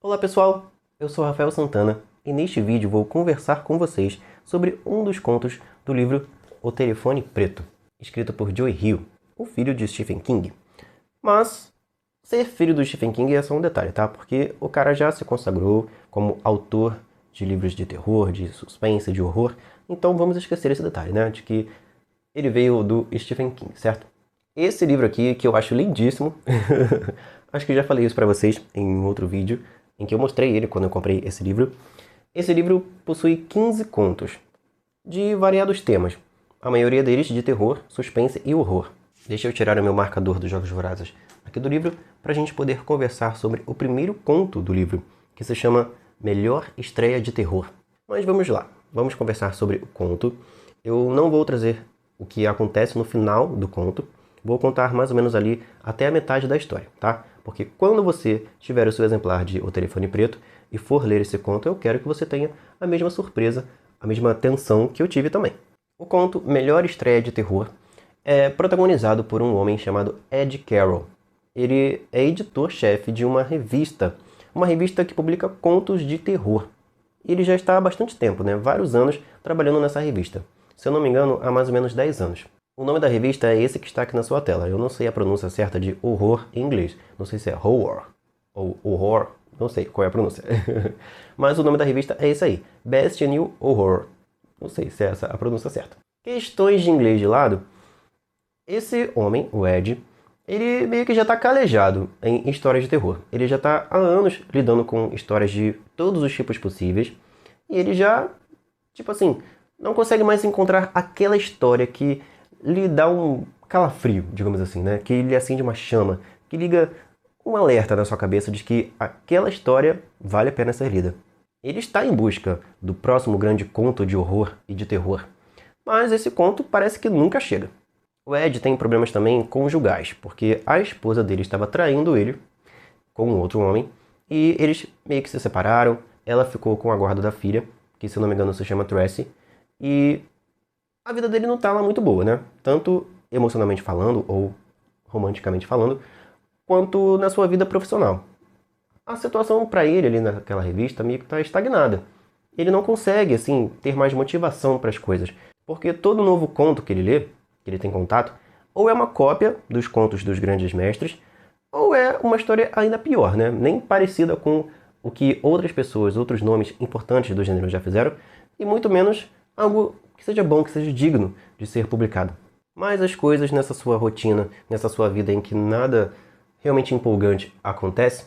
Olá pessoal, eu sou Rafael Santana e neste vídeo vou conversar com vocês sobre um dos contos do livro O Telefone Preto, escrito por Joe Hill, o filho de Stephen King. Mas ser filho do Stephen King é só um detalhe, tá? Porque o cara já se consagrou como autor de livros de terror, de suspense, de horror, então vamos esquecer esse detalhe, né? De que ele veio do Stephen King, certo? Esse livro aqui, que eu acho lindíssimo, acho que já falei isso pra vocês em outro vídeo, em que eu mostrei ele quando eu comprei esse livro. Esse livro possui 15 contos, de variados temas, a maioria deles de terror, suspense e horror. Deixa eu tirar o meu marcador dos Jogos Vorazes aqui do livro, para a gente poder conversar sobre o primeiro conto do livro, que se chama Melhor Estreia de Terror. Mas vamos lá, vamos conversar sobre o conto. Eu não vou trazer o que acontece no final do conto, vou contar mais ou menos ali até a metade da história, tá? Porque quando você tiver o seu exemplar de O Telefone Preto e for ler esse conto, eu quero que você tenha a mesma surpresa, a mesma tensão que eu tive também. O conto Melhor Estreia de Terror é protagonizado por um homem chamado Ed Carroll. Ele é editor-chefe de uma revista que publica contos de terror. Ele já está há bastante tempo, né? Vários anos trabalhando nessa revista. Se eu não me engano, há mais ou menos 10 anos. O nome da revista é esse que está aqui na sua tela. Eu não sei a pronúncia certa de horror em inglês. Não sei se é horror ou horror. Não sei qual é a pronúncia. Mas o nome da revista é esse aí. Best New Horror. Não sei se é essa a pronúncia certa. Questões de inglês de lado. Esse homem, o Ed, ele meio que já está calejado em histórias de terror. Ele já está há anos lidando com histórias de todos os tipos possíveis. E ele já, tipo assim, não consegue mais encontrar aquela história que lhe dá um calafrio, digamos assim, né? Que lhe acende uma chama, que liga um alerta na sua cabeça de que aquela história vale a pena ser lida. Ele está em busca do próximo grande conto de horror e de terror, mas esse conto parece que nunca chega. O Ed tem problemas também conjugais, porque a esposa dele estava traindo ele com um outro homem, e eles meio que se separaram, ela ficou com a guarda da filha, que se eu não me engano se chama Tracy, e a vida dele não tá lá muito boa, né? Tanto emocionalmente falando, ou romanticamente falando, quanto na sua vida profissional. A situação para ele ali naquela revista meio que tá estagnada. Ele não consegue, assim, ter mais motivação para as coisas, porque todo novo conto que ele lê, que ele tem contato, ou é uma cópia dos contos dos grandes mestres, ou é uma história ainda pior, né? Nem parecida com o que outras pessoas, outros nomes importantes do gênero já fizeram, e muito menos algo que seja bom, que seja digno de ser publicado. Mas as coisas nessa sua rotina, nessa sua vida em que nada realmente empolgante acontece,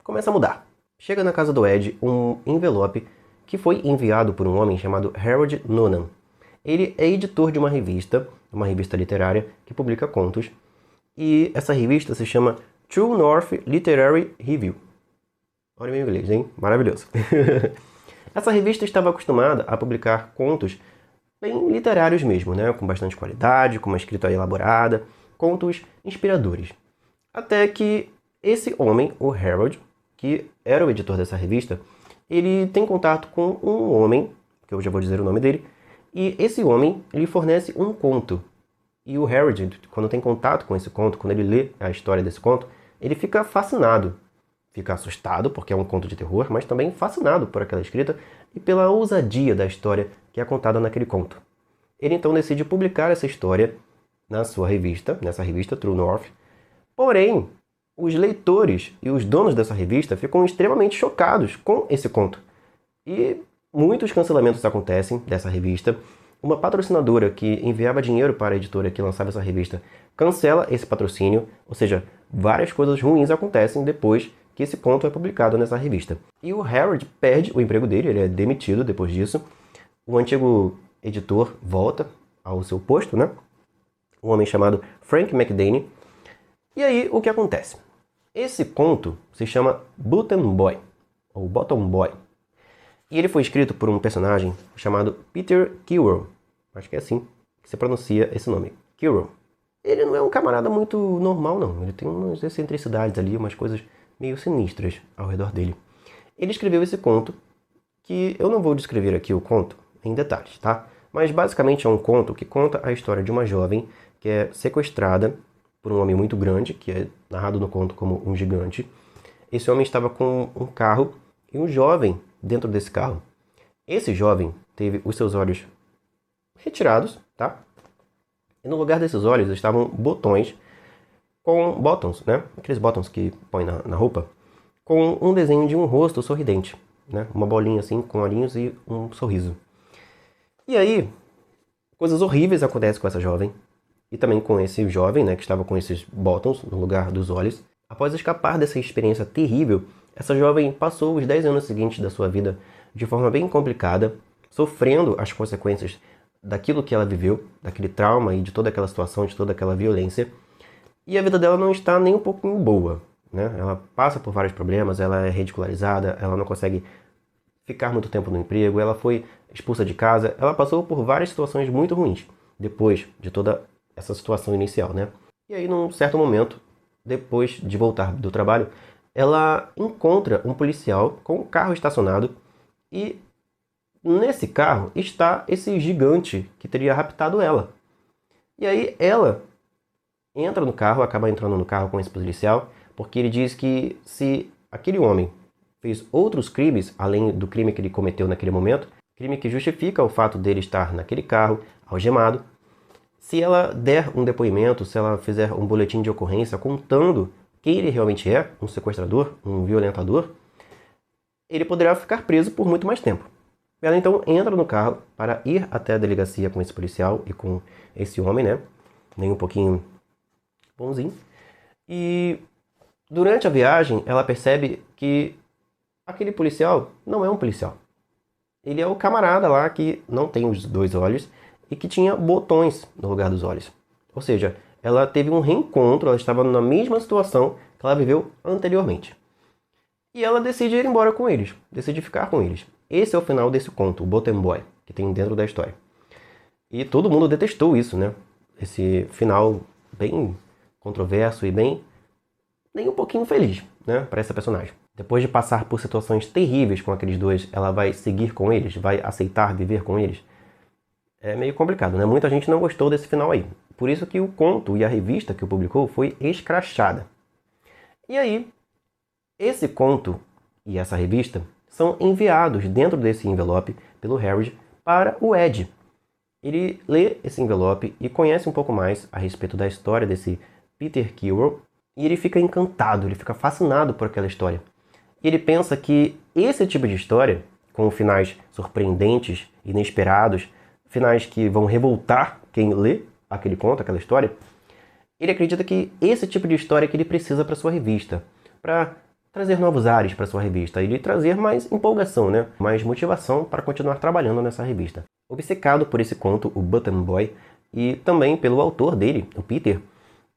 começa a mudar. Chega na casa do Ed um envelope que foi enviado por um homem chamado Harold Noonan. Ele é editor de uma revista literária que publica contos, e essa revista se chama True North Literary Review. Olha o meu inglês, hein? Maravilhoso. Essa revista estava acostumada a publicar contos bem literários mesmo, né? Com bastante qualidade, com uma escrita elaborada, contos inspiradores. Até que esse homem, o Harold, que era o editor dessa revista, ele tem contato com um homem, que eu já vou dizer o nome dele, e esse homem lhe fornece um conto. E o Harold, quando tem contato com esse conto, quando ele lê a história desse conto, ele fica fascinado. Fica assustado, porque é um conto de terror, mas também fascinado por aquela escrita e pela ousadia da história que é contada naquele conto. Ele então decide publicar essa história na sua revista, nessa revista True North. Porém, os leitores e os donos dessa revista ficam extremamente chocados com esse conto. E muitos cancelamentos acontecem dessa revista. Uma patrocinadora que enviava dinheiro para a editora que lançava essa revista cancela esse patrocínio, ou seja, várias coisas ruins acontecem depois que esse conto é publicado nessa revista. E o Harold perde o emprego dele, ele é demitido depois disso. O antigo editor volta ao seu posto, né? Um homem chamado Frank McDaniel. E aí, o que acontece? Esse conto se chama Button Boy, ou Bottom Boy. E ele foi escrito por um personagem chamado Peter Kewell. Acho que é assim que se pronuncia esse nome, Kewell. Ele não é um camarada muito normal, não. Ele tem umas excentricidades ali, umas coisas meio sinistras ao redor dele. Ele escreveu esse conto, que eu não vou descrever aqui o conto em detalhes, tá? Mas basicamente é um conto que conta a história de uma jovem que é sequestrada por um homem muito grande, que é narrado no conto como um gigante. esse homem estava com um carro e um jovem dentro desse carro. Esse jovem teve os seus olhos retirados, tá? E no lugar desses olhos estavam botões com bottoms, né? Aqueles bottoms que põe na roupa, com um desenho de um rosto sorridente, né? Uma bolinha assim com olhinhos e um sorriso. E aí, coisas horríveis acontecem com essa jovem e também com esse jovem, né, que estava com esses bottoms no lugar dos olhos. Após escapar dessa experiência terrível, essa jovem passou os 10 anos seguintes da sua vida de forma bem complicada, sofrendo as consequências daquilo que ela viveu, daquele trauma e de toda aquela situação, de toda aquela violência. E a vida dela não está nem um pouquinho boa, né? Ela passa por vários problemas, ela é ridicularizada, ela não consegue ficar muito tempo no emprego, ela foi expulsa de casa, ela passou por várias situações muito ruins depois de toda essa situação inicial, né? E aí, num certo momento, depois de voltar do trabalho, ela encontra um policial com um carro estacionado e nesse carro está esse gigante que teria raptado ela. E aí ela entra no carro, acaba entrando no carro com esse policial, porque ele diz que se aquele homem fez outros crimes, além do crime que ele cometeu naquele momento, crime que justifica o fato dele estar naquele carro, algemado, se ela der um depoimento, se ela fizer um boletim de ocorrência contando quem ele realmente é, um sequestrador, um violentador, ele poderá ficar preso por muito mais tempo. Ela então entra no carro para ir até a delegacia com esse policial e com esse homem, né? Nem um pouquinho bonzinho. E durante a viagem, ela percebe que aquele policial não é um policial. Ele é o camarada lá que não tem os dois olhos e que tinha botões no lugar dos olhos. Ou seja, ela teve um reencontro, ela estava na mesma situação que ela viveu anteriormente. E ela decide ir embora com eles, decide ficar com eles. Esse é o final desse conto, o Bottom Boy, que tem dentro da história. E todo mundo detestou isso, né? Esse final bem controverso e nem um pouquinho feliz, né, para essa personagem. Depois de passar por situações terríveis com aqueles dois, ela vai seguir com eles, vai aceitar viver com eles. É meio complicado, né? Muita gente não gostou desse final aí. Por isso que o conto e a revista que o publicou foi escrachada. E aí, esse conto e essa revista são enviados dentro desse envelope pelo Harry para o Ed. Ele lê esse envelope e conhece um pouco mais a respeito da história desse Peter Quirrell e ele fica encantado, ele fica fascinado por aquela história. E ele pensa que esse tipo de história, com finais surpreendentes, inesperados, finais que vão revoltar quem lê aquele conto, aquela história, ele acredita que esse tipo de história que ele precisa para sua revista, para trazer novos ares para sua revista e lhe trazer mais empolgação, né? Mais motivação para continuar trabalhando nessa revista. Obcecado por esse conto, o Bottom Boy, e também pelo autor dele, o Peter,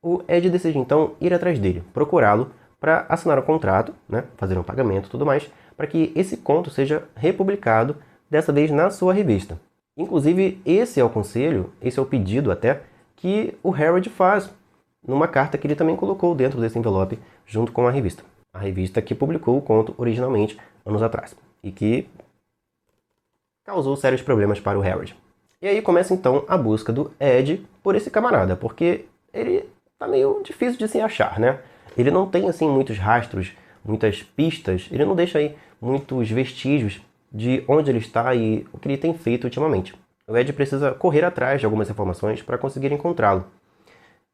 o Ed decide então ir atrás dele, procurá-lo para assinar um contrato, né? Fazer um pagamento e tudo mais, para que esse conto seja republicado, dessa vez na sua revista. Inclusive, esse é o conselho, esse é o pedido até, que o Harold faz numa carta que ele também colocou dentro desse envelope junto com a revista. A revista que publicou o conto originalmente anos atrás e que causou sérios problemas para o Harold. E aí começa então a busca do Ed por esse camarada, porque ele tá meio difícil de se achar, né? Ele não tem assim muitos rastros, muitas pistas, ele não deixa aí muitos vestígios de onde ele está e o que ele tem feito ultimamente. O Ed precisa correr atrás de algumas informações para conseguir encontrá-lo.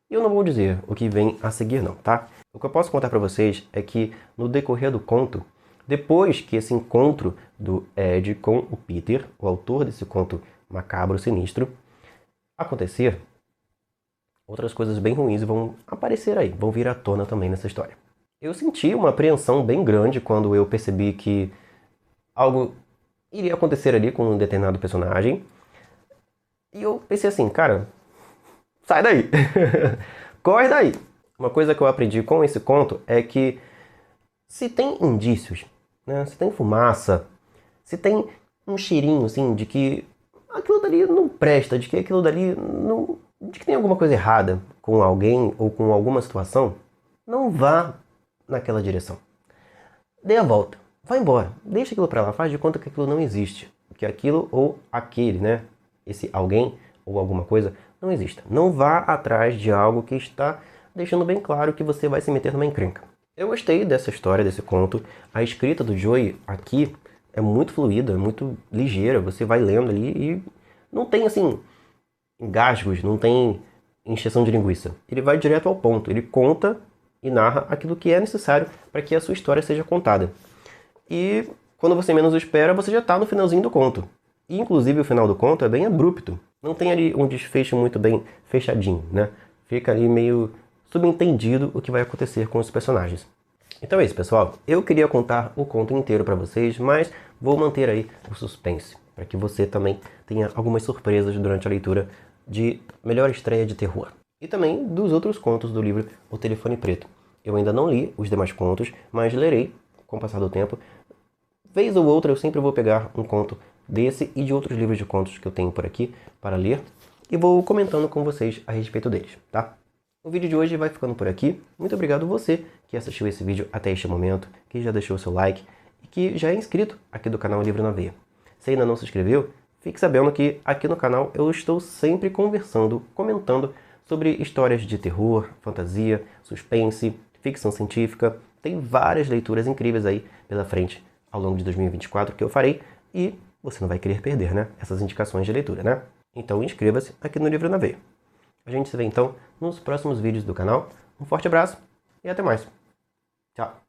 E eu não vou dizer o que vem a seguir não, tá? O que eu posso contar para vocês é que no decorrer do conto, depois que esse encontro do Ed com o Peter, o autor desse conto macabro, sinistro, acontecer, outras coisas bem ruins vão aparecer aí, vão vir à tona também nessa história. Eu senti uma apreensão bem grande quando eu percebi que algo iria acontecer ali com um determinado personagem. E eu pensei assim, cara, sai daí! Corre daí! Uma coisa que eu aprendi com esse conto é que se tem indícios, né, se tem fumaça, se tem um cheirinho assim de que aquilo dali não presta, de que aquilo dali não, de que tem alguma coisa errada com alguém ou com alguma situação, não vá naquela direção. Dê a volta, vá embora, deixa aquilo pra lá, faz de conta que aquilo não existe, que aquilo ou aquele, né, esse alguém ou alguma coisa não exista. Não vá atrás de algo que está deixando bem claro que você vai se meter numa encrenca. Eu gostei dessa história, desse conto. A escrita do Joey aqui é muito fluida, é muito ligeira. Você vai lendo ali e não tem, assim, engasgos, não tem encheção de linguiça. Ele vai direto ao ponto. Ele conta e narra aquilo que é necessário para que a sua história seja contada. E quando você menos espera, você já está no finalzinho do conto. E, inclusive, o final do conto é bem abrupto. Não tem ali um desfecho muito bem fechadinho, né? Fica ali meio subentendido o que vai acontecer com os personagens. Então é isso, pessoal. Eu queria contar o conto inteiro para vocês, mas vou manter aí o suspense, para que você também tenha algumas surpresas durante a leitura de Melhor Estreia de Terror. E também dos outros contos do livro O Telefone Preto. Eu ainda não li os demais contos, mas lerei com o passar do tempo. Vez ou outra eu sempre vou pegar um conto desse e de outros livros de contos que eu tenho por aqui para ler e vou comentando com vocês a respeito deles, tá? O vídeo de hoje vai ficando por aqui. Muito obrigado você que assistiu esse vídeo até este momento, que já deixou o seu like e que já é inscrito aqui do canal Livro na Veia. Se ainda não se inscreveu, fique sabendo que aqui no canal eu estou sempre conversando, comentando sobre histórias de terror, fantasia, suspense, ficção científica. Tem várias leituras incríveis aí pela frente ao longo de 2024 que eu farei e você não vai querer perder, né? Essas indicações de leitura, né? Então inscreva-se aqui no Livro na Veia. A gente se vê então nos próximos vídeos do canal. Um forte abraço e até mais. Tchau!